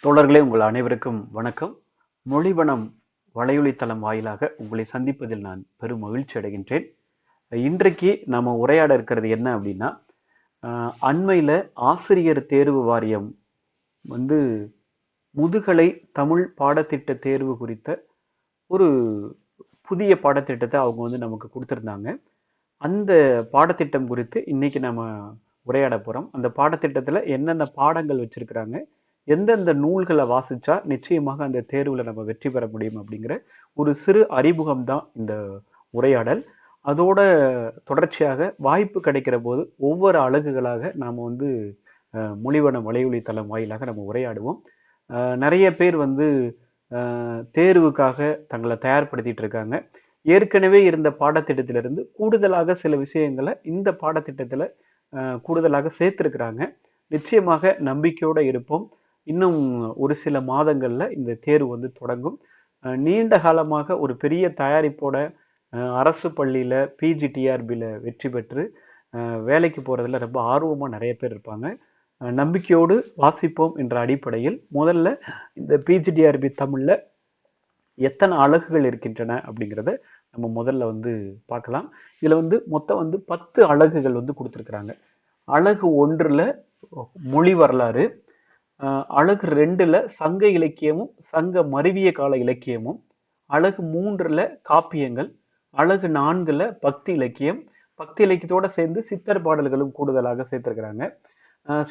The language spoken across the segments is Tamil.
தோழர்களே, உங்கள் அனைவருக்கும் வணக்கம். மொழிவனம் வலையொலி தளம் வாயிலாக உங்களை சந்திப்பதில் நான் பெரும் மகிழ்ச்சி அடைகின்றேன். இன்றைக்கு நாம உரையாட இருக்கிறது என்ன அப்படின்னா, அண்மையில் ஆசிரியர் தேர்வு வாரியம் வந்து முதுகலை தமிழ் பாடத்திட்ட தேர்வு குறித்த ஒரு புதிய பாடத்திட்டத்தை அவங்க நமக்கு கொடுத்துருந்தாங்க. அந்த பாடத்திட்டம் குறித்து இன்னைக்கு நம்ம உரையாட போகிறோம். அந்த பாடத்திட்டத்தில் என்னென்ன பாடங்கள் வச்சிருக்கிறாங்க, எந்தெந்த நூல்களை வாசிச்சா நிச்சயமாக அந்த தேர்வில் நம்ம வெற்றி பெற முடியும் அப்படிங்கிற ஒரு சிறு அறிமுகம் தான் இந்த உரையாடல். அதோட தொடர்ச்சியாக வாய்ப்பு கிடைக்கிற போது ஒவ்வொரு அலகுகளாக நாம் மொழிவனம் வலையொலி தளம் வாயிலாக நம்ம உரையாடுவோம். நிறைய பேர் தேர்வுக்காக தங்களை தயார்படுத்திட்டு இருக்காங்க. ஏற்கனவே இருந்த பாடத்திட்டத்திலிருந்து கூடுதலாக சில விஷயங்களை இந்த பாடத்திட்டத்தில் கூடுதலாக சேர்த்திருக்கிறாங்க. நிச்சயமாக நம்பிக்கையோடு இருப்போம். இன்னும் ஒரு சில மாதங்கள்ல இந்த தேர்வு தொடங்கும். நீண்ட காலமாக ஒரு பெரிய தயாரிப்போட அரசு பள்ளியில பிஜிடிஆர்பியில் வெற்றி பெற்று வேலைக்கு போறதுல ரொம்ப ஆர்வமா நிறைய பேர் இருப்பாங்க. நம்பிக்கையோடு வாசிப்போம் என்ற அடிப்படையில் முதல்ல இந்த பிஜிடிஆர்பி தமிழ்ல எத்தனை அலகுகள் இருக்கின்றன அப்படிங்கிறத நம்ம முதல்ல பார்க்கலாம். இதுல மொத்தம் 10 அலகுகள் கொடுத்துருக்குறாங்க. அலகு 1ல மொழி வரலாறு, அலகு 2ல சங்க இலக்கியமும் சங்க மருவிய கால இலக்கியமும், அலகு 3ல காப்பியங்கள், அலகு 4ல பக்தி இலக்கியம், பக்தி இலக்கியத்தோட சேர்ந்து சித்தர் பாடல்களும் கூடுதலாக சேர்த்திருக்கிறாங்க.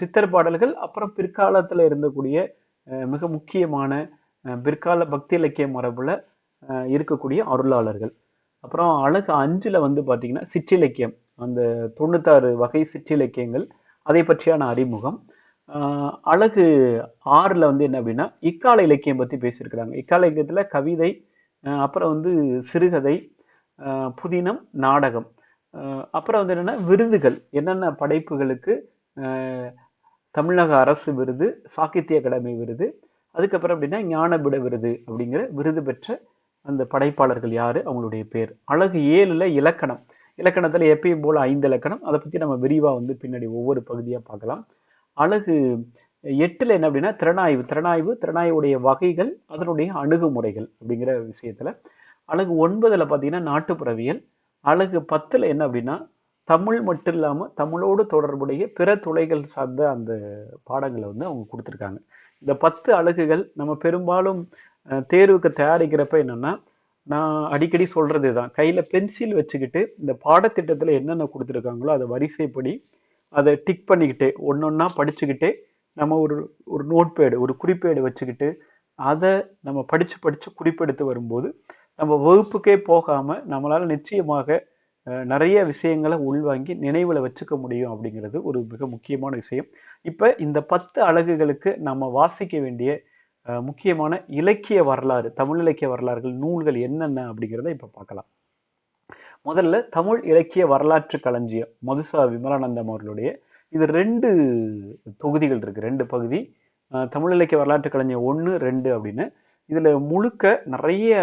சித்தர் பாடல்கள் அப்புறம் பிற்காலத்துல இருந்தக்கூடிய மிக முக்கியமான பிற்கால பக்தி இலக்கிய மரபுல இருக்கக்கூடிய அருளாளர்கள். அப்புறம் அலகு 5ல பாத்தீங்கன்னா சிற்றிலக்கியம், அந்த 96 வகை சிற்றிலக்கியங்கள், அதை பற்றியான அறிமுகம். அலகு 6ல என்ன அப்படின்னா இக்கால இலக்கியம் பத்தி பேசியிருக்கிறாங்க. இக்கால இலக்கியத்துல கவிதை, அப்புறம் சிறுகதை, புதினம், நாடகம், அப்புறம் என்னன்னா விருதுகள், என்னென்ன படைப்புகளுக்கு தமிழக அரசு விருது, சாகித்ய அகாடமி விருது, அதுக்கப்புறம் அப்படின்னா ஞானபீட விருது அப்படிங்கிற விருது பெற்ற அந்த படைப்பாளர்கள் யாரு, அவங்களுடைய பேர். அலகு 7ல இலக்கணம். இலக்கணத்துல எப்பயும் போல 5 இலக்கணம், அதை பத்தி நம்ம விரிவா பின்னாடி ஒவ்வொரு பகுதியா பார்க்கலாம். அலகு 8ல என்ன அப்படின்னா திறனாய்வுடைய வகைகள், அதனுடைய அணுகுமுறைகள் அப்படிங்கிற விஷயத்துல. அலகு 9ல பாத்தீங்கன்னா நாட்டுப்புறவியல். அலகு 10ல என்ன அப்படின்னா தமிழ் மட்டும் இல்லாம தமிழோடு தொடர்புடைய பிற துறைகள் சார்ந்த அந்த பாடங்களை அவங்க கொடுத்துருக்காங்க. இந்த 10 அலகுகள் நம்ம பெரும்பாலும் தேர்வுக்கு தயாரிக்கிறப்ப என்னன்னா, நான் அடிக்கடி சொல்றது தான், கையில பென்சில் வச்சுக்கிட்டு இந்த பாடத்திட்டத்துல என்னென்ன கொடுத்துருக்காங்களோ அதை வரிசைப்படி அதை டிக் பண்ணிக்கிட்டே ஒன்னொன்னா படிச்சுக்கிட்டே நம்ம ஒரு நோட்பேடு, ஒரு குறிப்பேடு வச்சுக்கிட்டு அதை நம்ம படிச்சு குறிப்பெடுத்து வரும்போது நம்ம வகுப்புக்கே போகாம நம்மளால நிச்சயமாக நிறைய விஷயங்களை உள்வாங்கி நினைவுல வச்சுக்க முடியும் அப்படிங்கிறது ஒரு மிக முக்கியமான விஷயம். இப்ப இந்த 10 அலகுகளுக்கு நம்ம வாசிக்க வேண்டிய முக்கியமான இலக்கிய வரலாறு, தமிழ் இலக்கிய வரலாறுகள், நூல்கள் என்னென்ன அப்படிங்கிறத இப்ப பார்க்கலாம். முதல்ல தமிழ் இலக்கிய வரலாற்று களஞ்சியம், மதுசா விமலானந்தம் அவர்களுடைய. இது 2 தொகுதிகள் இருக்கு, 2 பகுதி. தமிழ் இலக்கிய வரலாற்று களஞ்சியம் 1, 2 அப்படின்னு. இதுல முழுக்க நிறைய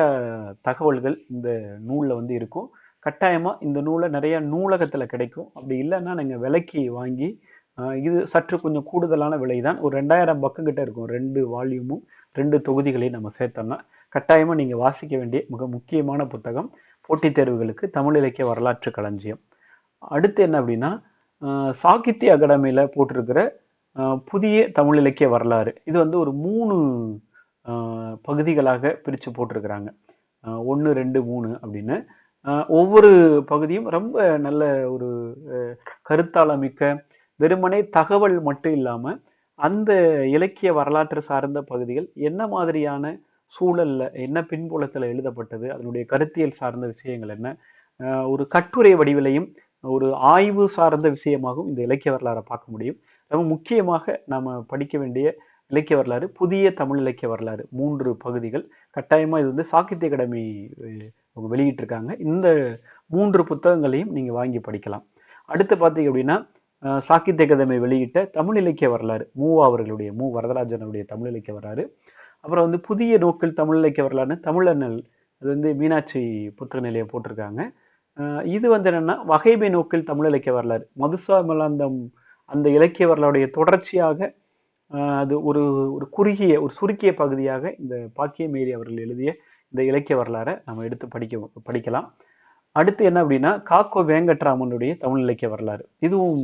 தகவல்கள் இந்த நூல்ல இருக்கும். கட்டாயமா இந்த நூலை நிறைய நூலகத்துல கிடைக்கும். அப்படி இல்லைன்னா நீங்க விலைக்கு வாங்கி, இது சற்று கொஞ்சம் கூடுதலான விலைதான், ஒரு 2000 பக்கம் கிட்ட இருக்கும். 2 வால்யூமும் 2 தொகுதிகளையும் நம்ம சேர்த்தோம்னா கட்டாயமா நீங்க வாசிக்க வேண்டிய மிக முக்கியமான புத்தகம் போட்டித் தேர்வுகளுக்கு தமிழ் இலக்கிய வரலாற்று களஞ்சியம். அடுத்து என்ன அப்படின்னா சாகித்ய அகாடமியில போட்டிருக்கிற புதிய தமிழ் இலக்கிய வரலாறு. இது ஒரு 3 பகுதிகளாக பிரிச்சு போட்டிருக்கிறாங்க. 1, 2, 3 அப்படின்னு. ஒவ்வொரு பகுதியும் ரொம்ப நல்ல ஒரு கருத்தாளமிக்க, வெறுமனே தகவல் மட்டும் இல்லாம அந்த இலக்கிய வரலாற்று சார்ந்த பகுதிகள் என்ன மாதிரியான சூழல்ல, என்ன பின்புலத்துல எழுதப்பட்டது, அதனுடைய கருத்தியல் சார்ந்த விஷயங்கள் என்ன, ஒரு கட்டுரை வடிவிலையும் ஒரு ஆய்வு சார்ந்த விஷயமாகவும் இந்த இலக்கிய வரலாறை பார்க்க முடியும். ரொம்ப முக்கியமாக நாம படிக்க வேண்டிய இலக்கிய வரலாறு புதிய தமிழ் இலக்கிய வரலாறு. 3 பகுதிகள். கட்டாயமா இது சாகித்ய அகாடமி அவங்க வெளியிட்டிருக்காங்க. இந்த 3 புத்தகங்களையும் நீங்க வாங்கி படிக்கலாம். அடுத்து பார்த்தீங்க அப்படின்னா சாகித்ய அகாதமி வெளியிட்ட தமிழ் இலக்கிய வரலாறு, அவர்களுடைய வரதராஜனுடைய தமிழ் இலக்கிய வரலாறு. அப்புறம் புதிய நோக்கில் தமிழ் இலக்கிய வரலாறு தமிழண்ணல், அது மீனாட்சி புத்தக நிலையம் போட்டிருக்காங்க. இது என்னன்னா வகைமை நோக்கில் தமிழ் இலக்கிய வரலாறு, மதுசா விமலானந்தம் அந்த இலக்கிய வரலாறுடைய தொடர்ச்சியாக அது ஒரு ஒரு குறுகிய ஒரு சுருக்கிய பகுதியாக இந்த பாக்கியமேரி அவர்கள் எழுதிய இந்த இலக்கிய வரலாறை நம்ம எடுத்து படிக்கலாம். அடுத்து என்ன அப்படின்னா காக்கோ வேங்கட்ராமனுடைய தமிழ் இலக்கிய வரலாறு, இதுவும்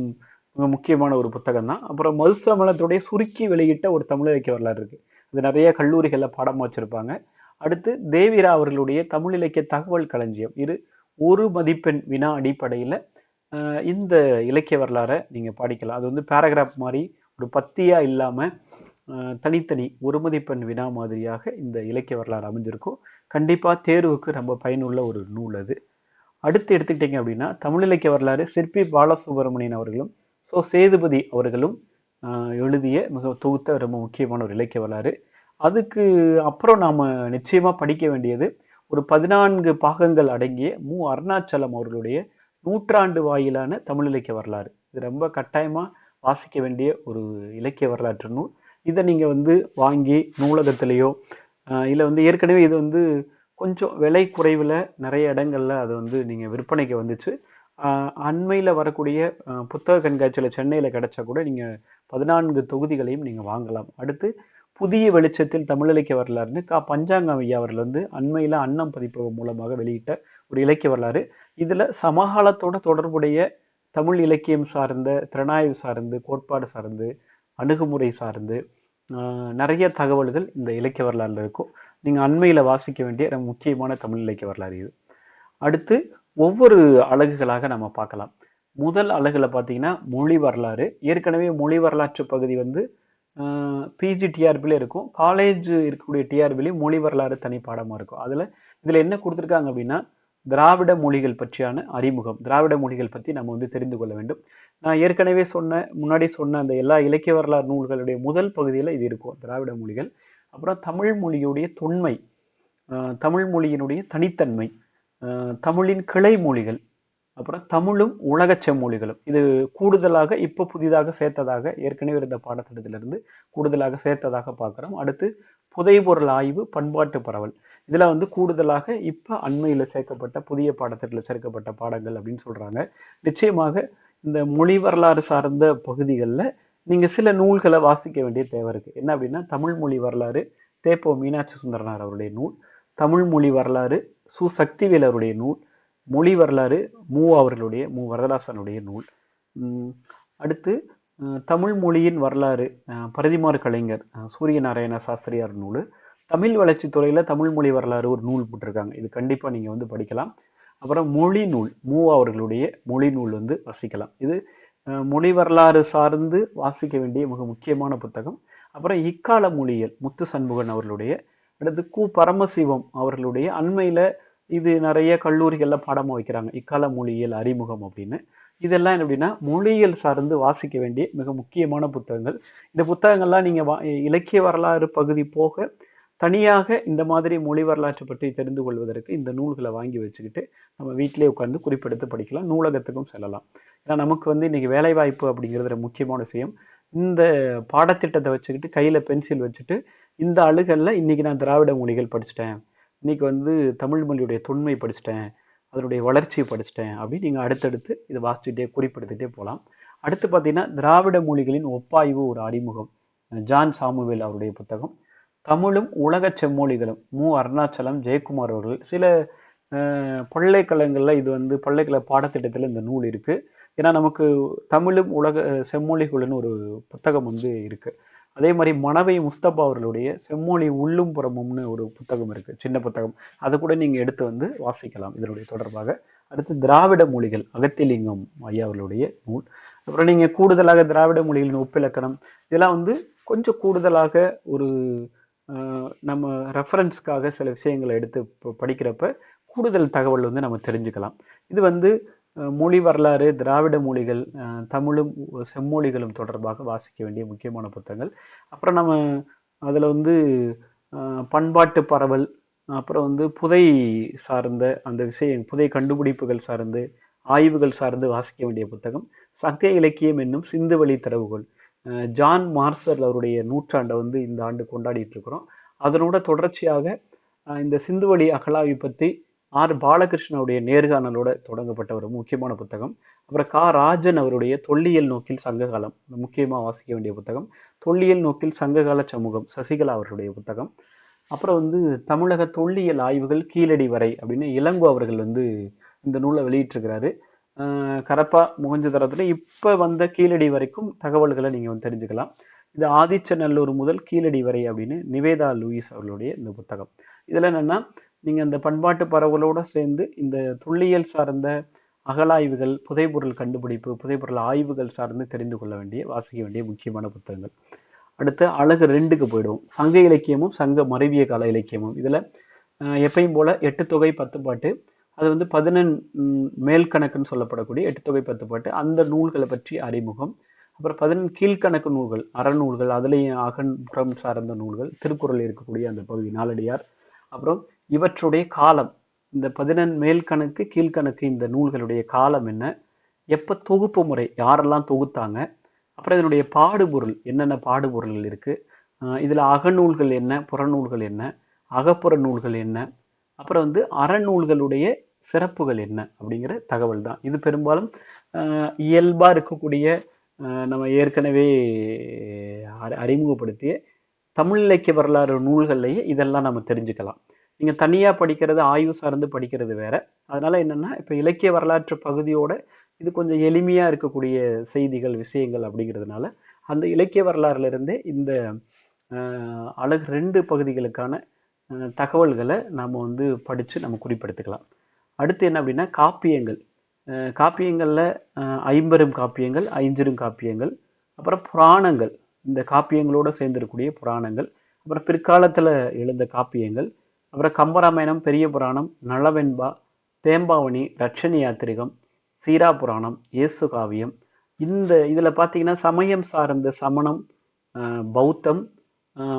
மிக முக்கியமான ஒரு புத்தகம் தான். அப்புறம் மதுசமலத்துடைய சுருக்கி வெளியிட்ட ஒரு தமிழ் இலக்கிய வரலாறு இருக்கு, அது நிறைய கல்லூரிகள்ல பாடமா வச்சிருப்பாங்க. அடுத்து தேவிரா அவர்களுடைய தமிழ் இலக்கிய தகவல் களஞ்சியம், இது ஒரு மதிப்பெண் வினா அடிப்படையில இந்த இலக்கிய வரலாறை நீங்க படிக்கலாம். அது வந்து பேராகிராஃப் மாதிரி ஒரு பத்தியா இல்லாம தனித்தனி ஒரு மதிப்பெண் வினா மாதிரியாக இந்த இலக்கிய வரலாறு அமைஞ்சிருக்கும். கண்டிப்பா தேர்வுக்கு ரொம்ப பயனுள்ள ஒரு நூல் அது. அடுத்து எடுத்துக்கிட்டீங்க அப்படின்னா தமிழ் இலக்கிய வரலாறு சிற்பி பாலசுப்ரமணியன் அவர்களும் சேதுபதி அவர்களும் எழுதிய மிக தொகுத்த ரொம்ப முக்கியமான ஒரு இலக்கிய வரலாறு. அதுக்கு அப்புறம் நாம நிச்சயமா படிக்க வேண்டியது ஒரு 14 பாகங்கள் அடங்கிய அருணாச்சலம் அவர்களுடைய நூற்றாண்டு வாயிலான தமிழ் இலக்கிய வரலாறு. இது ரொம்ப கட்டாயமா வாசிக்க வேண்டிய ஒரு இலக்கிய வரலாற்று நூல். இதை நீங்க வந்து வாங்கி நூலகத்திலேயோ இல்லை வந்து ஏற்கனவே இது வந்து கொஞ்சம் விலை குறைவில் நிறைய இடங்கள்ல அது வந்து நீங்கள் விற்பனைக்கு வந்துச்சு. அண்மையில் வரக்கூடிய புத்தக கண்காட்சியில் சென்னையில் கிடைச்சா கூட நீங்கள் 14 தொகுதிகளையும் நீங்கள் வாங்கலாம். அடுத்து புதிய வெளிச்சத்தில் தமிழ் இலக்கிய வரலாறுன்னு பஞ்சாங்கம் ஐயா அவர்கள் வந்து அண்மையில் அன்னம் பதிப்பகம் மூலமாக வெளியிட்ட ஒரு இலக்கிய வரலாறு. இதில் சமகாலத்தோட தொடர்புடைய தமிழ் இலக்கியம் சார்ந்த, திறனாய்வு சார்ந்து, கோட்பாடு சார்ந்து, அணுகுமுறை சார்ந்து நிறைய தகவல்கள் இந்த இலக்கிய வரலாறுல இருக்கும். நீங்க அண்மையில வாசிக்க வேண்டிய முக்கியமான தமிழ் இலக்கிய வரலாறு இது. அடுத்து ஒவ்வொரு அலகுகளாக நம்ம பார்க்கலாம். முதல் அலகுல பார்த்தீங்கன்னா மொழி வரலாறு. ஏற்கனவே மொழி வரலாற்று பகுதி வந்து பிஜி டிஆர்பில இருக்கும். காலேஜ் இருக்கக்கூடிய டிஆர்பிலையும் மொழி வரலாறு தனி பாடமா இருக்கும். இதுல என்ன கொடுத்துருக்காங்க அப்படின்னா திராவிட மொழிகள் பற்றியான அறிமுகம், திராவிட மொழிகள் பற்றி நம்ம வந்து தெரிந்து கொள்ள வேண்டும். நான் ஏற்கனவே முன்னாடி சொன்ன அந்த எல்லா இலக்கிய வரலாறு நூல்களுடைய முதல் பகுதியில் இது இருக்கும், திராவிட மொழிகள். அப்புறம் தமிழ் மொழியுடைய தொன்மை, தமிழ் மொழியினுடைய தனித்தன்மை, தமிழின் கிளை மொழிகள், அப்புறம் தமிழும் உலக செம்மொழிகளும். இது கூடுதலாக இப்போ புதிதாக சேர்த்ததாக, ஏற்கனவே இருந்த பாடத்திட்டத்திலிருந்து கூடுதலாக சேர்த்ததாக பார்க்குறோம். அடுத்து புதைபொருள் ஆய்வு, பண்பாட்டு பரவல். இதில் வந்து கூடுதலாக இப்போ அண்மையில் சேர்க்கப்பட்ட புதிய பாடத்திட்டத்தில் சேர்க்கப்பட்ட பாடங்கள் அப்படின்னு சொல்கிறாங்க. நிச்சயமாக இந்த மொழி வரலாறு சார்ந்த பகுதிகளில் நீங்கள் சில நூல்களை வாசிக்க வேண்டிய தேவை இருக்குது. என்ன அப்படின்னா தமிழ் மொழி வரலாறு தேப்போ மீனாட்சி சுந்தரனார் அவருடைய நூல், தமிழ் மொழி வரலாறு சக்திவேல் அவருடைய நூல், மொழி வரலாறு அவர்களுடைய வரதராசனுடைய நூல். அடுத்து தமிழ் மொழியின் வரலாறு பரதிமாறு கலைஞர் சூரிய நாராயண சாஸ்திரியார் நூல். தமிழ் வளர்ச்சி துறையில் தமிழ் மொழி வரலாறு ஒரு நூல் போட்டிருக்காங்க, இது கண்டிப்பாக நீங்கள் வந்து படிக்கலாம். அப்புறம் மொழி நூல் அவர்களுடைய மொழி நூல் வந்து வாசிக்கலாம். இது மொழி வரலாறு சார்ந்து வாசிக்க வேண்டிய மிக முக்கியமான புத்தகம். அப்புறம் இக்கால மொழியியல் முத்து சண்முகன் அவர்களுடைய. அடுத்து பரமசிவம் அவர்களுடைய அண்மையில் இது நிறைய கல்லூரிகளில் பாடமாக வைக்கிறாங்க, இக்கால மொழியியல் அறிமுகம் அப்படின்னு. இதெல்லாம் என்ன அப்படின்னா மொழியியல் சார்ந்து வாசிக்க வேண்டிய மிக முக்கியமான புத்தகங்கள். இந்த புத்தகங்கள்லாம் நீங்கள் இலக்கிய வரலாறு பகுதி போக தனியாக இந்த மாதிரி மொழி வரலாற்று பற்றி தெரிந்து கொள்வதற்கு இந்த நூல்களை வாங்கி வச்சுக்கிட்டு நம்ம வீட்டிலே உட்காந்து குறிப்பெடுத்து படிக்கலாம், நூலகத்துக்கும் செல்லலாம். ஏன்னா நமக்கு வந்து இன்னைக்கு வேலைவாய்ப்பு அப்படிங்கிறது முக்கியமான விஷயம். இந்த பாடத்திட்டத்தை வச்சுக்கிட்டு கையில் பென்சில் வச்சுட்டு இந்த அழுகலில் இன்னைக்கு நான் திராவிட மொழிகள் படிச்சுட்டேன், இன்னைக்கு வந்து தமிழ் மொழியுடைய தொன்மை படிச்சுட்டேன், அதனுடைய வளர்ச்சியை படிச்சுட்டேன் அப்படின்னு நீங்கள் அடுத்தடுத்து இதை வாசிச்சுட்டே குறிப்பிடுத்துட்டே போகலாம். அடுத்து பார்த்தீங்கன்னா திராவிட மொழிகளின் ஒப்பாய்வு ஒரு அறிமுகம், ஜான் சாமுவேல் அவருடைய புத்தகம். தமிழும் உலக செம்மொழிகளும் அருணாச்சலம் ஜெயக்குமார் அவர்கள். சில பல்கலைக்கழகங்களில் இது வந்து பல்கலைக்கழக பாடத்திட்டத்தில் இந்த நூல் இருக்குது. ஏன்னா நமக்கு தமிழும் உலக செம்மொழிகள்னு ஒரு புத்தகம் வந்து இருக்குது. அதே மாதிரி மணவை முஸ்தபா அவர்களுடைய செம்மொழி உள்ளும் புறமும்னு ஒரு புத்தகம் இருக்குது, சின்ன புத்தகம். அதை கூட நீங்கள் எடுத்து வந்து வாசிக்கலாம் இதனுடைய தொடர்பாக. அடுத்து திராவிட மொழிகள் அகத்திலிங்கம் ஐயா அவர்களுடைய நூல். அப்புறம் நீங்கள் கூடுதலாக திராவிட மொழிகளின் ஒப்பிலக்கணம் இதெல்லாம் வந்து கொஞ்சம் கூடுதலாக ஒரு நம்ம ரெஃபரன்ஸ்க்காக சில விஷயங்களை எடுத்து படிக்கிறப்ப கூடுதல் தகவல் வந்து நம்ம தெரிஞ்சுக்கலாம். இது வந்து மொழி வரலாறு, திராவிட மொழிகள், தமிழும் செம்மொழிகளும் தொடர்பாக வாசிக்க வேண்டிய முக்கியமான புத்தகங்கள். அப்புறம் நம்ம அதில் வந்து பண்பாட்டு பரவல், அப்புறம் வந்து புதை சார்ந்த அந்த விஷயம், புதை கண்டுபிடிப்புகள் சார்ந்து, ஆய்வுகள் சார்ந்து வாசிக்க வேண்டிய புத்தகம் சங்க இலக்கியம் என்னும் சிந்து வழி தரவுகள். ஜான் மார்சல் அவருடைய நூற்றாண்டை வந்து இந்த ஆண்டு கொண்டாடிட்டு இருக்கிறோம். அதனோட தொடர்ச்சியாக இந்த சிந்துவெளி அகழாய்வு பற்றி பாலகிருஷ்ணனுடைய நேர்காணலோட தொடங்கப்பட்ட ஒரு முக்கியமான புத்தகம். அப்புறம் ராஜன் அவருடைய தொல்லியல் நோக்கில் சங்ககாலம், முக்கியமாக வாசிக்க வேண்டிய புத்தகம். தொல்லியல் நோக்கில் சங்ககால சமூகம், சசிகலா அவர்களுடைய புத்தகம். அப்புறம் வந்து தமிழக தொல்லியல் ஆய்வுகள் கீழடி வரை அப்படின்னு இளங்கோ அவர்கள் வந்து இந்த நூலை வெளியிட்டிருக்கிறாரு. கரப்பா முகஞ்சதரத்துல இப்ப வந்த கீழடி வரைக்கும் தகவல்களை நீங்க வந்து தெரிஞ்சுக்கலாம். இது ஆதிச்சநல்லூர் முதல் கீழடி வரை அப்படின்னு நிவேதா லூயிஸ் அவர்களுடைய இந்த புத்தகம். இதுல என்னன்னா, நீங்க அந்த பண்பாட்டு பரவலோட சேர்ந்து இந்த தொல்லியல் சார்ந்த அகழாய்வுகள், புதைபொருள் கண்டுபிடிப்பு, புதைபொருள் ஆய்வுகள் சார்ந்து தெரிந்து கொள்ள வேண்டிய, வாசிக்க வேண்டிய முக்கியமான புத்தகங்கள். அடுத்து அழகு 2க்கு போயிடுவோம். சங்க இலக்கியமும் சங்க மருவிய கால இலக்கியமும். இதுல எப்பயும் போல 8 தொகை 10 பாட்டு, அது வந்து 11 மேல் கணக்குன்னு சொல்லப்படக்கூடிய 8 தொகை 10 பாட்டு, அந்த நூல்களை பற்றி அறிமுகம். அப்புறம் 11 கீழ்கணக்கு நூல்கள், அறநூல்கள், அதுலேயும் அகன்புறம் சார்ந்த நூல்கள், திருக்குறள் இருக்கக்கூடிய அந்த பகுதி, நாலடியார். அப்புறம் இவற்றுடைய காலம், இந்த 11 மேல் கணக்கு கீழ்கணக்கு இந்த நூல்களுடைய காலம் என்ன, எப்ப தொகுப்பு முறை, யாரெல்லாம் தொகுத்தாங்க, அப்புறம் இதனுடைய பாடுபொருள், என்னென்ன பாடுபொருள்கள் இருக்கு, இதுல அகநூல்கள் என்ன, புறநூல்கள் என்ன, அகப்புற நூல்கள் என்ன, அப்புறம் வந்து அறநூல்களுடைய சிறப்புகள் என்ன அப்படிங்கிற தகவல் தான் இது. பெரும்பாலும் இயல்பா இருக்கக்கூடிய நம்ம ஏற்கனவே அறிமுகப்படுத்திய தமிழ் இலக்கிய வரலாறு நூல்கள்லயே இதெல்லாம் நம்ம தெரிஞ்சுக்கலாம். நீங்க தனியா படிக்கிறது, ஆய்வு சார்ந்து படிக்கிறது வேற. அதனால என்னன்னா, இப்ப இலக்கிய வரலாற்று பகுதியோட இது கொஞ்சம் எளிமையா இருக்கக்கூடிய செய்திகள், விஷயங்கள் அப்படிங்கிறதுனால அந்த இலக்கிய வரலாறுல இருந்தே இந்த அழகு 2 பகுதிகளுக்கான தகவல்களை நாம வந்து படிச்சு நம்ம குறிப்பெடுத்துக்கலாம். அடுத்து என்ன அப்படின்னா, காப்பியங்கள். காப்பியங்கள்ல 50 காப்பியங்கள், 5 காப்பியங்கள், அப்புறம் புராணங்கள், இந்த காப்பியங்களோட சேர்ந்திருக்கக்கூடிய புராணங்கள், அப்புறம் பிற்காலத்துல எழுந்த காப்பியங்கள், அப்புறம் கம்பராமாயணம், பெரிய புராணம், நளவெண்பா, தேம்பாவணி, ரட்சணி யாத்திரிகம், சீரா புராணம், இயேசு காவியம். இதுல பாத்தீங்கன்னா சமயம் சார்ந்த சமணம், பௌத்தம்,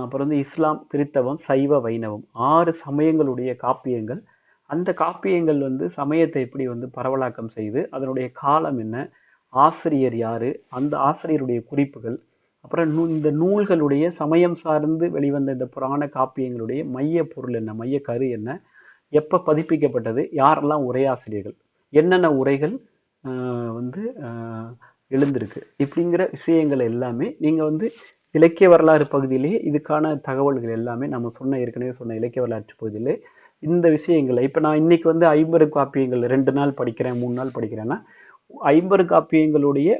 அப்புறம் வந்து இஸ்லாம், கிறித்தவம், சைவ, வைணவம், 6 சமயங்களுடைய காப்பியங்கள். அந்த காப்பியங்கள் வந்து சமயத்தை எப்படி வந்து பரவலாக்கம் செய்து, அதனுடைய காலம் என்ன, ஆசிரியர் யாரு, அந்த ஆசிரியருடைய குறிப்புகள், அப்புறம் இந்த நூல்களுடைய சமயம் சார்ந்து வெளிவந்த இந்த புராண காப்பியங்களுடைய மைய பொருள் என்ன, மைய கரு என்ன, எப்ப பதிப்பிக்கப்பட்டது, யாரெல்லாம் உரையாசிரியர்கள், என்னென்ன உரைகள் வந்து எழுந்திருக்கு, இப்படிங்கிற விஷயங்கள் எல்லாமே நீங்க வந்து இலக்கிய வரலாறு பகுதியிலேயே இதுக்கான தகவல்கள் எல்லாமே நம்ம ஏற்கனவே சொன்ன இலக்கிய வரலாற்று பகுதியிலே இந்த விஷயங்களை, இப்ப நான் இன்னைக்கு வந்து 50 காப்பியங்கள் 2 நாள் படிக்கிறேன், 3 நாள் படிக்கிறேன்னா 50 காப்பியங்களுடைய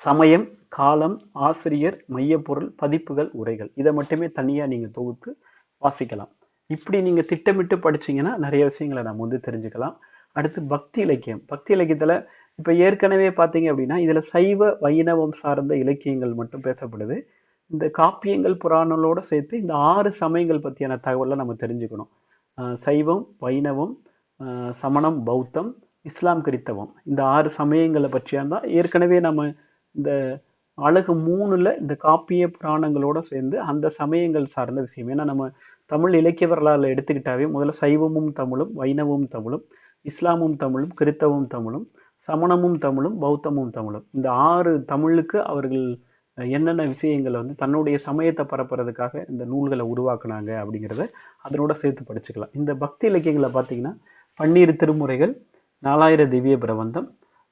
சமயம், காலம், ஆசிரியர், மையப்பொருள், பதிப்புகள், உரைகள், இதை மட்டுமே தனியா நீங்க தொகுத்து வாசிக்கலாம். இப்படி நீங்க திட்டமிட்டு படிச்சீங்கன்னா நிறைய விஷயங்களை நம்ம வந்து தெரிஞ்சுக்கலாம். அடுத்து பக்தி இலக்கியம். பக்தி இலக்கியத்துல இப்ப ஏற்கனவே பாத்தீங்க அப்படின்னா இதுல சைவ வைணவம் சார்ந்த இலக்கியங்கள் மட்டும் பேசப்படுது. இந்த காப்பியங்கள் புராணங்களோட சேர்த்து இந்த 6 சமயங்கள் பற்றியான தகவலை நம்ம தெரிஞ்சுக்கணும். சைவம், வைணவம், சமணம், பௌத்தம், இஸ்லாம், கிறித்தவம், இந்த 6 சமயங்களை பற்றியான தான் ஏற்கனவே நம்ம இந்த அழகு 3ல இந்த காப்பிய புராணங்களோட சேர்ந்து அந்த சமயங்கள் சார்ந்த விஷயம். ஏன்னா நம்ம தமிழ் இலக்கிய வரலாறுல எடுத்துக்கிட்டாவே முதல்ல சைவமும் தமிழும், வைணவமும் தமிழும், இஸ்லாமும் தமிழும், கிறித்தவம் தமிழும், சமணமும் தமிழும், பௌத்தமும் தமிழும், இந்த 6 தமிழுக்கு அவர்கள் என்னென்ன விஷயங்களை வந்து தன்னுடைய சமயத்தை பரப்புறதுக்காக இந்த நூல்களை உருவாக்குனாங்க அப்படிங்கிறத அதனோட சேர்த்து படிச்சுக்கலாம். இந்த பக்தி இலக்கியங்களை பார்த்தீங்கன்னா 12 திருமுறைகள், 4000 திவ்ய பிரபந்தம்,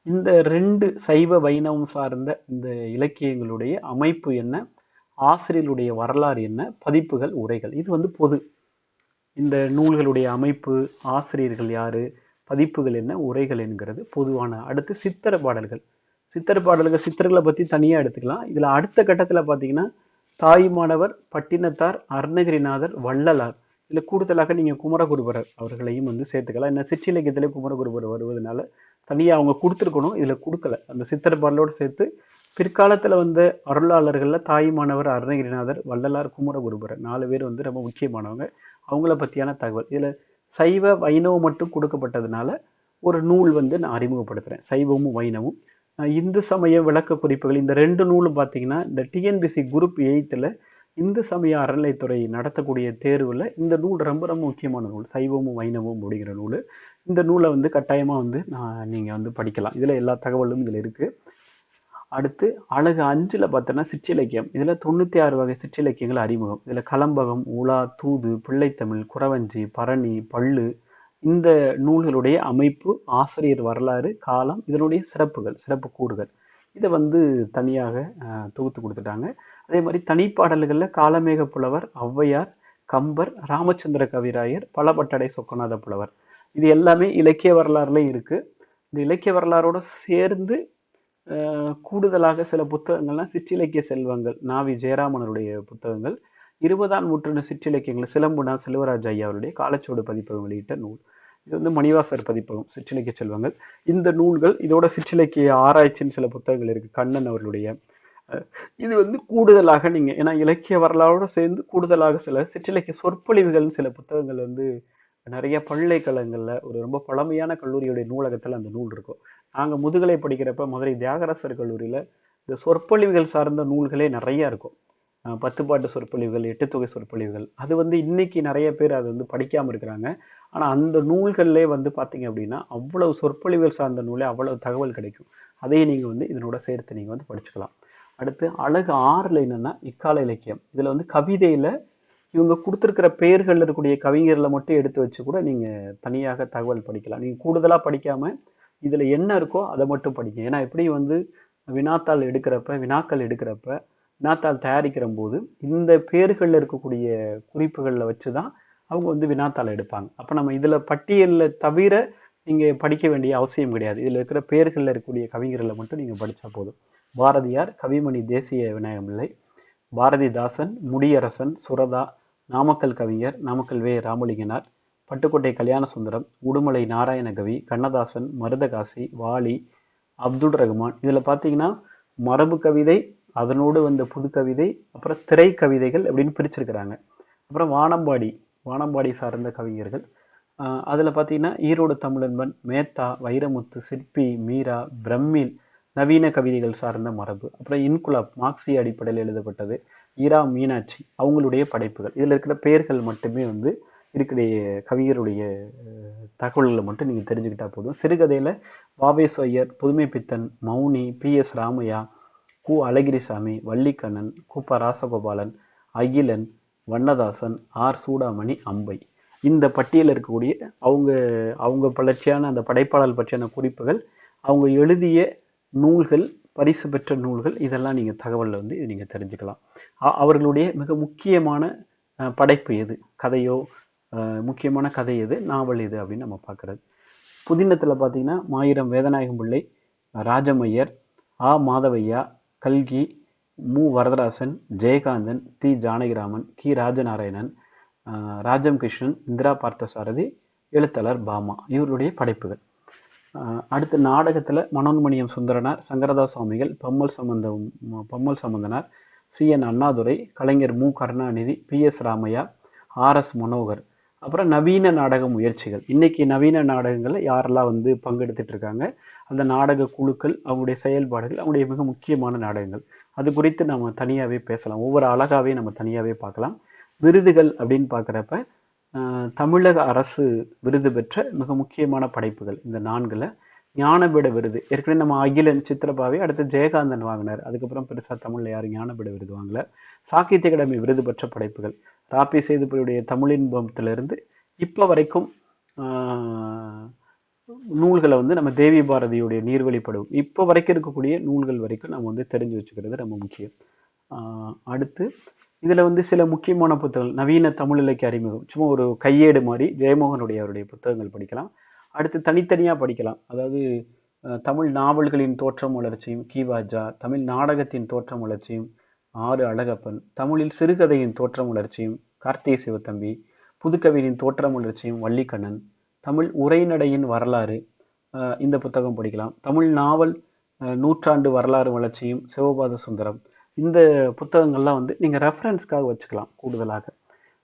இந்த 2 சைவ வைணவம் சார்ந்த இந்த இலக்கியங்களுடைய அமைப்பு என்ன, ஆசிரியர்களுடைய வரலாறு என்ன, பதிப்புகள், உரைகள், இது வந்து பொது. இந்த நூல்களுடைய அமைப்பு, ஆசிரியர்கள் யாரு, பதிப்புகள் என்ன, உரைகள் என்கிறது பொதுவான. அடுத்து சித்திர பாடல்கள். சித்தர் பாடல்கள், சித்தர்களை பத்தி தனியா எடுத்துக்கலாம். இதுல அடுத்த கட்டத்துல பாத்தீங்கன்னா தாயுமானவர், பட்டினத்தார், அருணகிரிநாதர், வள்ளலார், இதுல கூடுதலாக நீங்க குமரகுருபரர் அவர்களையும் வந்து சேர்த்துக்கலாம். என்ன சிற்றிலக்கியத்திலே குமரகுருபரர் வருவதனால தனியா அவங்க கொடுத்துருக்கணும், இதுல கொடுக்கல. அந்த சித்தர் பாடலோடு சேர்த்து பிற்காலத்துல வந்து அருளாளர்கள்ல தாயுமானவர், அருணகிரிநாதர், வள்ளலார், குமரகுருபரர் 4 பேர் வந்து ரொம்ப முக்கியமானவங்க. அவங்கள பத்தியான தகவல் இதுல சைவ வைணவம் மட்டும் கொடுக்கப்பட்டதுனால ஒரு நூல் வந்து நான் அறிமுகப்படுத்துறேன், சைவமும் வைணவும். இந்து சமய விளக்க குறிப்புகள், இந்த 2 நூலும் பார்த்தீங்கன்னா இந்த டிஎன்பிசி குரூப் 8ல் இந்து சமய அறநிலைத்துறை நடத்தக்கூடிய தேர்வில் இந்த நூல் ரொம்ப ரொம்ப முக்கியமான நூல், சைவமும் வைணவமும் அப்படிங்கிற நூல். இந்த நூலை வந்து கட்டாயமாக வந்து நீங்கள் வந்து படிக்கலாம். இதில் எல்லா தகவலும் இதில் இருக்குது. அடுத்து அழகு 5ல் பார்த்தோன்னா சிற்றிலக்கியம். இதில் 96 வகை சிற்றிலக்கியங்கள் அறிமுகம். இதில் கலம்பகம், உலா, தூது, பிள்ளைத்தமிழ், குறவஞ்சி, பரணி, பள்ளு, இந்த நூல்களுடைய அமைப்பு, ஆசிரியர் வரலாறு, காலம், இதனுடைய சிறப்புகள், சிறப்பு கூறுகள் இதை வந்து தனியாக தொகுத்து கொடுத்துட்டாங்க. அதே மாதிரி தனிப்பாடல்களில் காலமேக புலவர், ஔவையார், கம்பர், ராமச்சந்திர கவிராயர், பலபட்டடை சொக்கநாத புலவர் இது எல்லாமே இலக்கிய வரலாறுலையும் இருக்கு. இந்த இலக்கிய வரலாறோட சேர்ந்து கூடுதலாக சில புத்தகங்கள்லாம் சிற்றிலக்கிய செல்வங்கள், நாவி ஜெயராமனருடைய புத்தகங்கள், 20ஆம் நூற்றாண்டு சிற்றிலக்கியங்கள், சிலம்புனா செல்வராஜ் ஐயா அவருடைய காலச்சுவடு பதிப்பகம் வெளியிட்ட நூல். இது வந்து மணிவாசர் பதிப்பகம் சிற்றிலக்கிய செல்வங்கள். இந்த நூல்கள் இதோட சிற்றிலக்கிய ஆராய்ச்சின்னு சில புத்தகங்கள் இருக்கு, கண்ணன் அவர்களுடைய. இது வந்து கூடுதலாக நீங்க ஏன்னா இலக்கிய வரலாறோட சேர்ந்து கூடுதலாக சில சிற்றிலக்கிய சொற்பொழிவுகள் சில புத்தகங்கள் வந்து நிறைய பல்கலைக்கழகங்கள்ல ஒரு ரொம்ப பழமையான கல்லூரியுடைய நூலகத்துல அந்த நூல் இருக்கும். நாங்க முதுகலை படிக்கிறப்ப மதுரை தியாகராசர் கல்லூரியில இந்த சொற்பொழிவுகள் சார்ந்த நூல்களே நிறைய இருக்கும். 10 பாட்டு சொற்பொழிவுகள், 8 தொகை சொற்பொழிவுகள். அது வந்து இன்னைக்கு நிறைய பேர் அதை வந்து படிக்காம இருக்கிறாங்க. ஆனா அந்த நூல்கள்லே வந்து பாத்தீங்க அப்படின்னா அவ்வளவு சொற்பொழிவுகள் சார்ந்த நூலே அவ்வளவு தகவல் கிடைக்கும். அதையும் நீங்க வந்து இதனோட சேர்த்து நீங்க வந்து படிச்சுக்கலாம். அடுத்து அழகு 6ல என்னன்னா இக்கால இலக்கியம். இதுல வந்து கவிதையில இவங்க கொடுத்துருக்கிற பெயர்கள் இருக்கக்கூடிய கவிஞர்களை மட்டும் எடுத்து வச்சு கூட நீங்க தனியாக தகவல் படிக்கலாம். நீங்க கூடுதலா படிக்காம இதுல என்ன இருக்கோ அதை மட்டும் படிங்க. ஏன்னா எப்படி வந்து வினாத்தாள் எடுக்கிறப்ப வினாத்தாள் தயாரிக்கிற போது இந்த பேர்கள்ல இருக்கக்கூடிய குறிப்புகள்ல வச்சுதான் அவங்க வந்து வினாத்தாள் எடுப்பாங்க. அப்ப நம்ம இதுல பட்டியல்ல தவிர நீங்க படிக்க வேண்டிய அவசியம் கிடையாது. இதுல இருக்கிற பேர்கள்ல இருக்கக்கூடிய கவிஞர்களை மட்டும் நீங்க படிச்சா போதும். பாரதியார், கவிமணி தேசிய விநாயகம் பிள்ளை, பாரதிதாசன், முடியரசன், சுரதா, நாமக்கல் கவிஞர் நாமக்கல் வே ராமலிங்கனார், பட்டுக்கோட்டை கல்யாண சுந்தரம், உடுமலை நாராயணகவி, கண்ணதாசன், மருதகாசி, வாலி, அப்துல் ரகுமான். இதுல பாத்தீங்கன்னா மரபு கவிதை, அதனோடு வந்த புது கவிதை, அப்புறம் திரை கவிதைகள் அப்படின்னு பிரிச்சிருக்கிறாங்க. அப்புறம் வானம்பாடி சார்ந்த கவிஞர்கள். அதுல பாத்தீங்கன்னா ஈரோடு தமிழன்பன், மேத்தா, வைரமுத்து, சிற்பி, மீரா, பிரம்மில் நவீன கவிதைகள் சார்ந்த மரபு. அப்புறம் இன்குலாப் மார்க்சிய அடிப்படையில் எழுதப்பட்டது. ஈரா மீனாட்சி அவங்களுடைய படைப்புகள். இதுல இருக்கிற பெயர்கள் மட்டுமே வந்து இருக்கிற கவிஞருடைய தகவல்களை மட்டும் நீங்க தெரிஞ்சுக்கிட்டா போதும். சிறுகதையில வாவேசு ஐயர், புதுமை பித்தன், மௌனி, PS ராமையா, கு அழகிரிசாமி, வள்ளிக்கண்ணன், குப்ப ராசகோபாலன், அகிலன், வண்ணதாசன், ஆர் சூடாமணி, அம்பை. இந்த பட்டியலில் இருக்கக்கூடிய அவங்க பலர்ச்சியான அந்த படைப்பாளர் பற்றியான குறிப்புகள், அவங்க எழுதிய நூல்கள், பரிசு பெற்ற நூல்கள், இதெல்லாம் நீங்க தகவல்ல வந்து நீங்க தெரிஞ்சுக்கலாம். அவர்களுடைய மிக முக்கியமான படைப்பு எது, கதையோ முக்கியமான கதை எது, நாவல் எது அப்படின்னு நம்ம பார்க்கறது. புதினத்துல பாத்தீங்கன்னா மாயிரம் வேதநாயகம் பிள்ளை, ராஜமையர், மாதவையா, கல்கி, மு வரதராசன், ஜெயகாந்தன், தி ஜானகிராமன், கி ராஜநாராயணன், ராஜம் கிருஷ்ணன், இந்திரா பார்த்தசாரதி, எழுத்தாளர் பாமா இவருடைய படைப்புகள். அடுத்து நாடகத்துல மனோன்மணியம் சுந்தரனார், சங்கரதாஸ் சுவாமிகள், பம்மல் சம்பந்தனார், CN அண்ணாதுரை, கலைஞர் மு கருணாநிதி, PS ராமையா, RS மனோகர். அப்புறம் நவீன நாடக முயற்சிகள். இன்னைக்கு நவீன நாடகங்கள்ல யாரெல்லாம் வந்து பங்கெடுத்துட்டு இருக்காங்க, அந்த நாடக குழுக்கள், அவங்களுடைய செயல்பாடுகள், அவங்களுடைய மிக முக்கியமான நாடகங்கள், அது குறித்து நம்ம தனியாவே பேசலாம். ஒவ்வொரு அழகாவே நம்ம தனியாவே பார்க்கலாம். விருதுகள் அப்படின்னு பார்க்குறப்ப தமிழக அரசு விருது பெற்ற மிக முக்கியமான படைப்புகள் இந்த 4ல ஞானபீட விருது ஏற்கனவே நம்ம அகிலன் சித்திரபாவை, அடுத்து ஜெயகாந்தன் வாங்கினார். அதுக்கப்புறம் பெருசா தமிழ்ல யாரும் ஞானபீட விருது வாங்கல. சாகித்ய அகாடமி விருது பெற்ற படைப்புகள் ராபி சேதுபதியுடைய தமிழின்பத்திலிருந்து இப்ப வரைக்கும் நூல்களை வந்து நம்ம தேவி பாரதியுடைய நீர்வழிப்படும் இப்ப வரைக்கும் இருக்கக்கூடிய நூல்கள் வரைக்கும் நம்ம வந்து தெரிஞ்சு வச்சுக்கிறது ரொம்ப முக்கியம். அடுத்து இதுல வந்து சில முக்கியமான புத்தகங்கள், நவீன தமிழ் இலக்கிய அறிமுகம், சும்மா ஒரு கையேடு மாதிரி ஜெயமோகனுடைய அவருடைய புத்தகங்கள் படிக்கலாம். அடுத்து தனித்தனியா படிக்கலாம். அதாவது தமிழ் நாவல்களின் தோற்றம் வளர்ச்சியும் கீவாஜா, தமிழ் நாடகத்தின் தோற்றம் வளர்ச்சியும் ஆறு அழகப்பன், தமிழில் சிறுகதையின் தோற்றம் வளர்ச்சியும் கார்த்திகை சிவத்தம்பி, புதுக்கவியின் தோற்றம் வளர்ச்சியும் வள்ளிக்கண்ணன், தமிழ் உரைநடையின் வரலாறு இந்த புத்தகம் படிக்கலாம். தமிழ் நாவல் நூற்றாண்டு வரலாறு வளர்ச்சியும் சிவபாத சுந்தரம். இந்த புத்தகங்கள்லாம் வந்து நீங்க ரெஃபரன்ஸ்க்காக வச்சுக்கலாம் கூடுதலாக.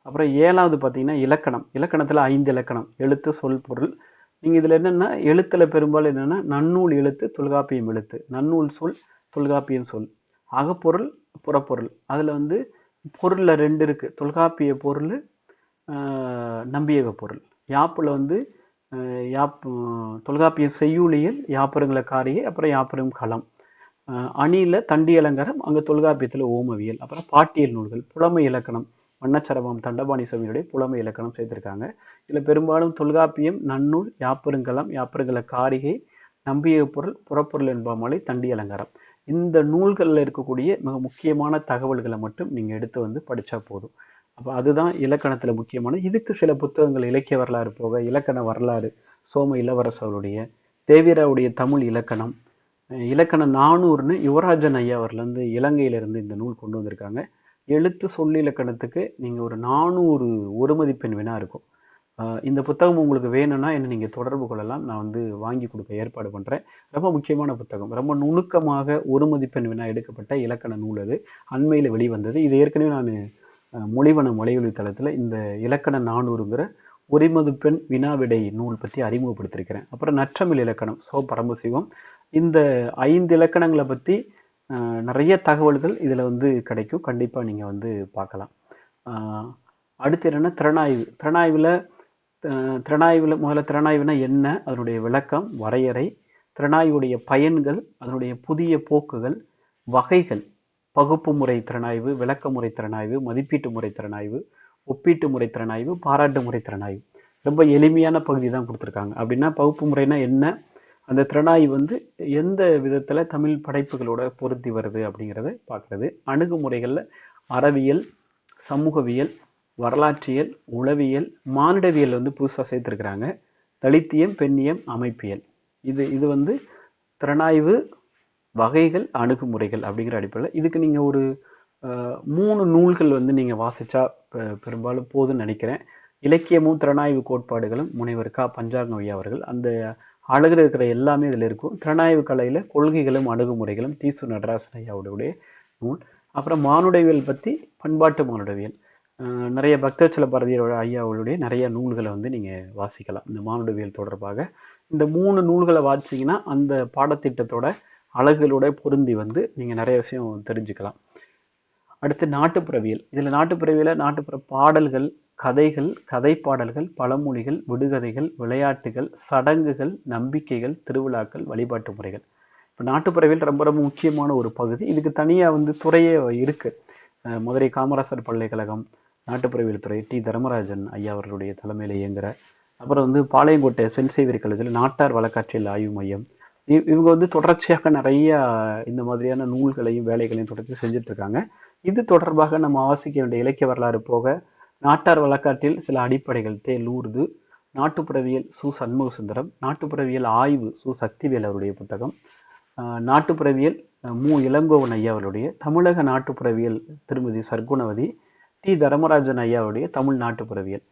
அப்புறம் 7வது பார்த்தீங்கன்னா இலக்கணம். இலக்கணத்துல 5 இலக்கணம், எழுத்து, சொல், பொருள். நீங்க இதுல என்னன்னா எழுத்துல பெரும்பாலும் என்னன்னா நன்னூல் எழுத்து, தொல்காப்பியம் எழுத்து, நன்னூல் சொல், தொல்காப்பியம் சொல், அகப்பொருள், புறப்பொருள். அதுல வந்து பொருள்ல 2 இருக்கு, தொல்காப்பிய பொருள், நம்பியக பொருள். யாப்புல வந்து தொல்காப்பியம் செய்யுளியல், யாப்பருங்கள காரியை, அப்புறம் யாப்பரும் களம். அணியில தண்டி அலங்காரம், அங்க தொல்காப்பியத்துல ஓமவியல். அப்புறம் பாட்டியல் நூல்கள், புலமை இலக்கணம், வண்ணச்சரவம் தண்டபாணி சுவாமியுடைய புலமை இலக்கணம் சேர்த்திருக்காங்க. இதில் பெரும்பாலும் தொல்காப்பியம், நன்னூல், யாப்பருங்கலம், யாப்பருங்கல காரிகை, நம்பிய பொருள், புறப்பொருள் என்பாமலை, தண்டி அலங்காரம், இந்த நூல்களில் இருக்கக்கூடிய மிக முக்கியமான தகவல்களை மட்டும் நீங்கள் எடுத்து வந்து படித்தா போதும். அப்போ அதுதான் இலக்கணத்தில் முக்கியமான. இதுக்கு சில புத்தகங்கள், இலக்கிய வரலாறு போக இலக்கண வரலாறு, சோம இளவரசருடைய, தேவிராவுடைய தமிழ் இலக்கணம், இலக்கண 400ன்னு யுவராஜன் ஐயா அவர்லேருந்து இலங்கையிலிருந்து இந்த நூல் கொண்டு வந்திருக்காங்க. எழுத்து சொல் இலக்கணத்துக்கு நீங்கள் ஒரு 400 ஒரு மதிப்பெண் வினா இருக்கும். இந்த புத்தகம் உங்களுக்கு வேணும்னா என்ன நீங்கள் தொடர்பு கொள்ளலாம். நான் வந்து வாங்கி கொடுக்க ஏற்பாடு பண்ணுறேன். ரொம்ப முக்கியமான புத்தகம், ரொம்ப நுணுக்கமாக ஒரு மதிப்பெண் வினா எடுக்கப்பட்ட இலக்கண நூல். அது அண்மையில் வெளிவந்தது. இது ஏற்கனவே நான் மொழிவனம் வலையொலி தளத்தில் இந்த இலக்கண 400ங்கிற ஒரு மதிப்பெண் வினாவிடை நூல் பற்றி அறிமுகப்படுத்தியிருக்கிறேன். அப்புறம் நற்றமிழ் இலக்கணம் சோ பரமசிவம். இந்த 5 இலக்கணங்களை பற்றி நிறைய தகவல்கள் இதில் வந்து கிடைக்கும். கண்டிப்பாக நீங்கள் வந்து பார்க்கலாம். அடுத்து என்னென்னா திறனாய்வு. திறனாய்வில் முதல்ல திறனாய்வுனா என்ன, அதனுடைய விளக்கம், வரையறை, திறனாய்வுடைய பயன்கள், அதனுடைய புதிய போக்குகள், வகைகள், பகுப்பு முறை திறனாய்வு, விளக்க முறை திறனாய்வு, மதிப்பீட்டு முறை திறனாய்வு, ஒப்பீட்டு முறை திறனாய்வு, பாராட்டு முறை திறனாய்வு. ரொம்ப எளிமையான பகுதி தான் கொடுத்துருக்காங்க. அப்படின்னா பகுப்பு முறைனா என்ன, அந்த திறனாய்வு வந்து எந்த விதத்தில் தமிழ் படைப்புகளோட பொருத்தி வருது அப்படிங்கிறத பார்க்குறது. அணுகுமுறைகளில் அறவியல், சமூகவியல், வரலாற்றியல், உளவியல், மானிடவியல் வந்து புதுசாக சேர்த்துருக்குறாங்க. தலித்தியம், பெண்ணியம், அமைப்பியல். இது வந்து திறனாய்வு வகைகள், அணுகுமுறைகள் அப்படிங்கிற அடிப்படையில் இதுக்கு நீங்கள் ஒரு 3 நூல்கள் வந்து நீங்கள் வாசித்தா பெரும்பாலும் போதுன்னு நினைக்கிறேன். இலக்கியமும் திறனாய்வு கோட்பாடுகளும், முனைவர் க. பஞ்சாங்கம் ஐயா அவர்கள். அந்த அழகில் இருக்கிற எல்லாமே இதில் இருக்கும். திறனாய்வு கலையில் கொள்கைகளும் அணுகுமுறைகளும் தீசு நடராசன் ஐயாவுடைய நூல். அப்புறம் மானுடவியல் பற்றி பண்பாட்டு மானுடவியல், நிறைய பக்தவச்சல பாரதியார் ஐயாவுடைய நிறைய நூல்களை வந்து நீங்கள் வாசிக்கலாம் இந்த மானுடவியல் தொடர்பாக. இந்த 3 நூல்களை வாசிச்சிங்கன்னா அந்த பாடத்திட்டத்தோட அழகுகளோட பொருந்தி வந்து நீங்கள் நிறைய விஷயம் தெரிஞ்சுக்கலாம். அடுத்து நாட்டுப்புறவியல். இதில் நாட்டுப்புறவியலில் நாட்டுப்புற பாடல்கள், கதைகள், கதை பாடல்கள், பழமொழிகள், விடுகதைகள், விளையாட்டுகள், சடங்குகள், நம்பிக்கைகள், திருவிழாக்கள், வழிபாட்டு முறைகள். இப்போ நாட்டுப்புறவியல் ரொம்ப ரொம்ப முக்கியமான ஒரு பகுதி. இதுக்கு தனியாக வந்து துறையே இருக்குது. மதுரை காமராசர் பல்கலைக்கழகம் நாட்டுப்புறவியல் துறை டி. தர்மராஜன் ஐயா அவர்களுடைய தலைமையில் இயங்குகிற, அப்புறம் வந்து பாளையங்கோட்டை சென்ட் சேவியர் கல்லூரியில் நாட்டார் வழக்காற்றியல் ஆய்வு மையம். இவங்க வந்து தொடர்ச்சியாக நிறைய இந்த மாதிரியான நூல்களையும் வேலைகளையும் தொடர்ச்சி செஞ்சுட்டு இருக்காங்க. இது தொடர்பாக நம்ம வாசிக்க வேண்டிய இலக்கிய வரலாறு போக நாட்டார் வழக்காற்றில் சில அடிப்படைகள் தே. லூர்து, நாட்டுப்புறவியல் சு. சண்முக சுந்தரம், நாட்டுப்புறவியல் ஆய்வு சு. சக்திவேல் அவருடைய புத்தகம், நாட்டுப்புறவியல் மு. இளங்கோவன் ஐயா அவருடைய, தமிழக நாட்டுப்புறவியல் திருமதி சர்க்குணவதி, டி. தர்மராஜன் ஐயாவுடைய தமிழ் நாட்டுப்புறவியல்.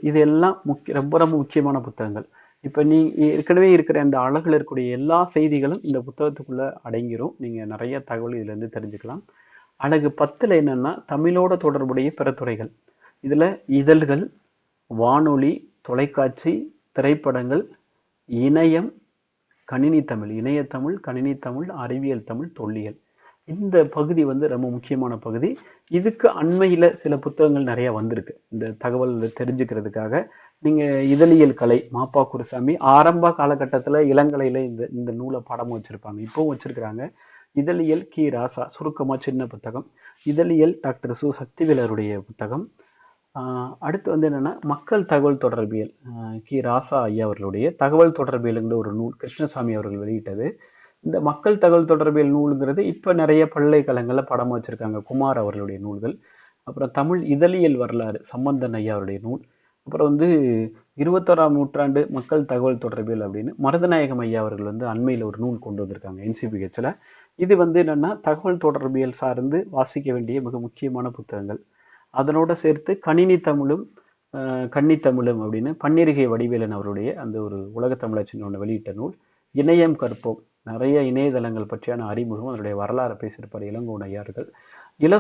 இது எல்லாம் ரொம்ப ரொம்ப முக்கியமான புத்தகங்கள். இப்போ நீ ஏற்கனவே இருக்கிற அந்த அழகில் இருக்கக்கூடிய எல்லா செய்திகளும் இந்த புத்தகத்துக்குள்ளே அடங்கிரும். நீங்கள் நிறைய தகவல் இதுலேருந்து தெரிஞ்சுக்கலாம். அழகு 10ல் என்னென்னா தமிழோட தொடர்புடைய பிற துறைகள். இதில் இதழ்கள், வானொலி, தொலைக்காட்சி, திரைப்படங்கள், இணையம், கணினி தமிழ், இணையத்தமிழ், கணினி தமிழ், அறிவியல் தமிழ், தொல்லியல், இந்த பகுதி வந்து ரொம்ப முக்கியமான பகுதி. இதுக்கு அண்மையில் சில புத்தகங்கள் நிறைய வந்திருக்கு இந்த தகவல் தெரிஞ்சுக்கிறதுக்காக. நீங்கள் இதழியல் கலை மாப்பா குருசாமி ஆரம்ப காலகட்டத்தில் இளங்கலையில் இந்த நூலை பாடமாக வச்சுருப்பாங்க, இப்போவும் வச்சுருக்கிறாங்க. இதழியல் கி. ராசா, சுருக்கமாக சின்ன புத்தகம். இதழியல் டாக்டர் சு. சக்திவேலருடைய புத்தகம். அடுத்து வந்து என்னென்னா மக்கள் தகவல் தொடர்பியல் கி. ராசா ஐயா அவர்களுடைய தகவல் தொடர்பியலுங்கிற ஒரு நூல் கிருஷ்ணசாமி அவர்கள் வெளியிட்டது. இந்த மக்கள் தகவல் தொடர்பியல் நூலுங்கிறது இப்போ நிறைய பல்கலைக்கழகங்களில் படமாக வச்சுருக்காங்க, குமார் அவர்களுடைய நூல்கள். அப்புறம் தமிழ் இதழியல் வரலாறு சம்பந்தன் ஐயா அவருடைய நூல். அப்புறம் வந்து 21ஆம் நூற்றாண்டு மக்கள் தகவல் தொடர்பியல் அப்படின்னு மருதநாயகம் ஐயா அவர்கள் வந்து அண்மையில் ஒரு நூல் கொண்டு வந்திருக்காங்க NCBHல. இது வந்து என்னென்னா தகவல் தொடர்பியல் சார்ந்து வாசிக்க வேண்டிய மிக முக்கியமான புத்தகங்கள். அதனோட சேர்த்து கணினி தமிழும் கன்னித்தமிழும் அப்படின்னு பன்னிருகை வடிவேலன் அவருடைய அந்த ஒரு உலகத்தமிழச்சின் ஒன்று வெளியிட்ட நூல். இணையம் கற்போம், நிறைய இணையதளங்கள் பற்றியான அறிமுகம், அதனுடைய வரலாறு பேசியிருப்பார் இளங்கோவன் ஐயார்கள்.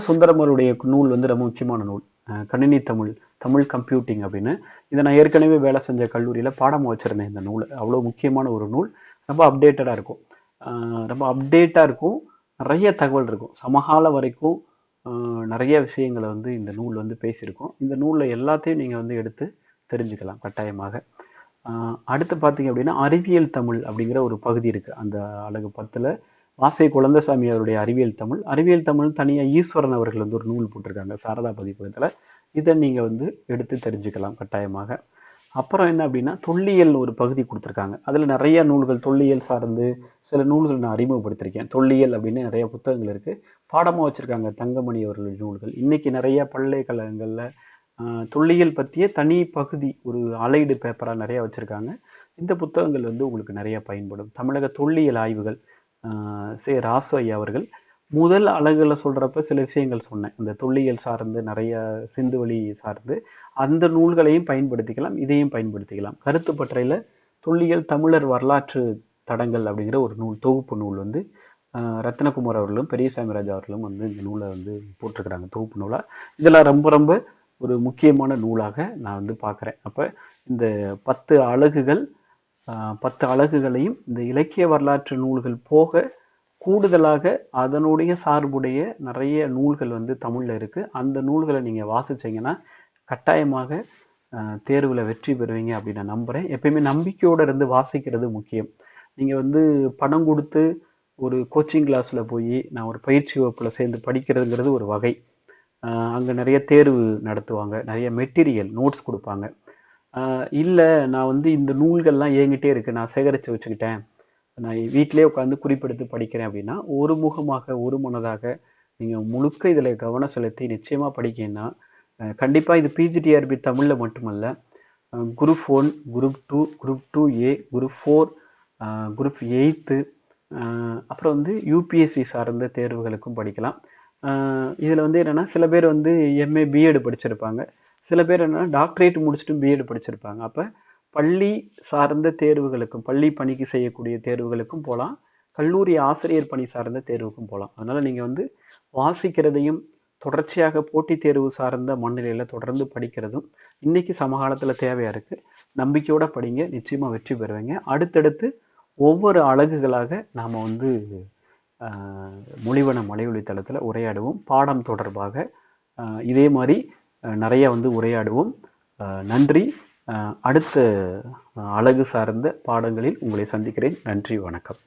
சுந்தரமருடைய நூல் வந்து ரொம்ப முக்கியமான நூல், கணினி தமிழ், தமிழ் கம்ப்யூட்டிங் அப்படின்னு. இதை நான் ஏற்கனவே வேலை செஞ்ச கல்லூரியில் பாடமாக வச்சுருந்தேன் இந்த நூல். அவ்வளோ முக்கியமான ஒரு நூல், ரொம்ப அப்டேட்டடாக இருக்கும். நிறைய தகவல் இருக்கும், சமகால வரைக்கும் நிறைய விஷயங்களை வந்து இந்த நூல் வந்து பேசியிருக்கோம். இந்த நூலில் எல்லாத்தையும் நீங்கள் வந்து எடுத்து தெரிஞ்சுக்கலாம் கட்டாயமாக. அடுத்து பார்த்தீங்க அப்படின்னா அறிவியல் தமிழ் அப்படிங்கிற ஒரு பகுதி இருக்குது அந்த அழகு 10ல். வாசை குழந்தைசாமி அவருடைய அறிவியல் தமிழ் தனியாக ஈஸ்வரன் அவர்கள் வந்து ஒரு நூல் போட்டிருக்காங்க சாரதா பதிப்பகத்தில். இதை நீங்கள் வந்து எடுத்து தெரிஞ்சுக்கலாம் கட்டாயமாக. அப்புறம் என்ன அப்படின்னா, தொல்லியல் ஒரு பகுதி கொடுத்துருக்காங்க. அதில் நிறைய நூல்கள் தொல்லியல் சார்ந்து சில நூல்கள் நான் அறிமுகப்படுத்தியிருக்கேன். தொல்லியல் அப்படின்னு நிறைய புத்தகங்கள் இருக்குது. பாடமாக வச்சுருக்காங்க தங்கமணி அவர்கள் நூல்கள். இன்றைக்கி நிறைய பல்கலைக்கழகங்களில் தொல்லியல் பற்றிய தனி பகுதி ஒரு அலைடு பேப்பராக நிறையா வச்சுருக்காங்க. இந்த புத்தகங்கள் வந்து உங்களுக்கு நிறைய பயன்படும். தமிழக தொல்லியல் ஆய்வுகள் ராசு ஐயா அவர்கள் முதல் அலகுல சொல்கிறப்ப சில விஷயங்கள் சொன்னேன். இந்த தொல்லியல் சார்ந்து நிறைய சிந்துவெளி சார்ந்து அந்த நூல்களையும் பயன்படுத்திக்கலாம், இதையும் பயன்படுத்திக்கலாம். கருத்து பற்றையில் தொல்லியல் தமிழர் வரலாற்று தடங்கள் அப்படிங்கிற ஒரு நூல், தொகுப்பு நூல் வந்து ரத்னகுமார் அவர்களும் பெரியசாமி ராஜா அவர்களும் வந்து இந்த நூலை வந்து போட்டிருக்கிறாங்க தொகுப்பு நூலாக. இதெல்லாம் ரொம்ப ரொம்ப ஒரு முக்கியமான நூலாக நான் வந்து பார்க்குறேன். அப்போ இந்த 10 அலகுகள் 10 அலகுகளையும் இந்த இலக்கிய வரலாற்று நூல்கள் போக கூடுதலாக அதனுடைய சார்புடைய நிறைய நூல்கள் வந்து தமிழில் இருக்குது. அந்த நூல்களை நீங்கள் வாசிச்சிங்கன்னா கட்டாயமாக தேர்வில் வெற்றி பெறுவீங்க அப்படின்னு நான் நம்புகிறேன். எப்பயுமே நம்பிக்கையோடு இருந்து வாசிக்கிறது முக்கியம். நீங்கள் வந்து பணம் கொடுத்து ஒரு கோச்சிங் கிளாஸில் போய் நான் ஒரு பயிற்சி வகுப்பில் சேர்ந்து படிக்கிறதுங்கிறது ஒரு வகை. அங்கே நிறைய தேர்வு நடத்துவாங்க, நிறைய மெட்டீரியல் நோட்ஸ் கொடுப்பாங்க. இல்லை நான் வந்து இந்த நூல்கள்லாம் என்கிட்டே இருக்குது, நான் சேகரித்து வச்சுக்கிட்டேன், நான் வீட்டிலே உட்காந்து குறிப்பெடுத்து படிக்கிறேன் அப்படின்னா ஒரு முகமாக ஒரு மனதாக நீங்கள் முழுக்க இதில் கவனம் செலுத்தி நிச்சயமாக படிக்கணும்னா கண்டிப்பாக இது பிஜிடிஆர்பி தமிழில் மட்டுமல்ல, group 1, group 2, group 2A, group 4, group 8, அப்புறம் வந்து யூபிஎஸ்சி சார்ந்த தேர்வுகளுக்கும் படிக்கலாம். இதில் வந்து என்னென்னா சில பேர் வந்து எம்ஏ பிஎட் படிச்சிருப்பாங்க, சில பேர் என்னென்னா டாக்டரேட் முடிச்சுட்டு பிஎட் படிச்சிருப்பாங்க. அப்போ பள்ளி சார்ந்த தேர்வுகளுக்கும் பள்ளி பணிக்கு செய்யக்கூடிய தேர்வுகளுக்கும் போகலாம், கல்லூரி ஆசிரியர் பணி சார்ந்த தேர்வுக்கும் போகலாம். அதனால் நீங்கள் வந்து வாசிக்கிறதையும் தொடர்ச்சியாக போட்டித் தேர்வு சார்ந்த மனநிலையில் தொடர்ந்து படிக்கிறதும் இன்றைக்கி சமகாலத்தில் தேவையாக இருக்குது. நம்பிக்கையோடு படிங்க, நிச்சயமாக வெற்றி பெறுவீங்க. அடுத்தடுத்து ஒவ்வொரு அலகுகளாக நாம் வந்து மொழிவன மலையொலி தளத்தில் உரையாடுவோம். பாடம் தொடர்பாக இதே மாதிரி நிறைய வந்து உரையாடுவோம். நன்றி. அடுத்த அலகு சார்ந்த பாடங்களில் உங்களை சந்திக்கிறேன். நன்றி, வணக்கம்.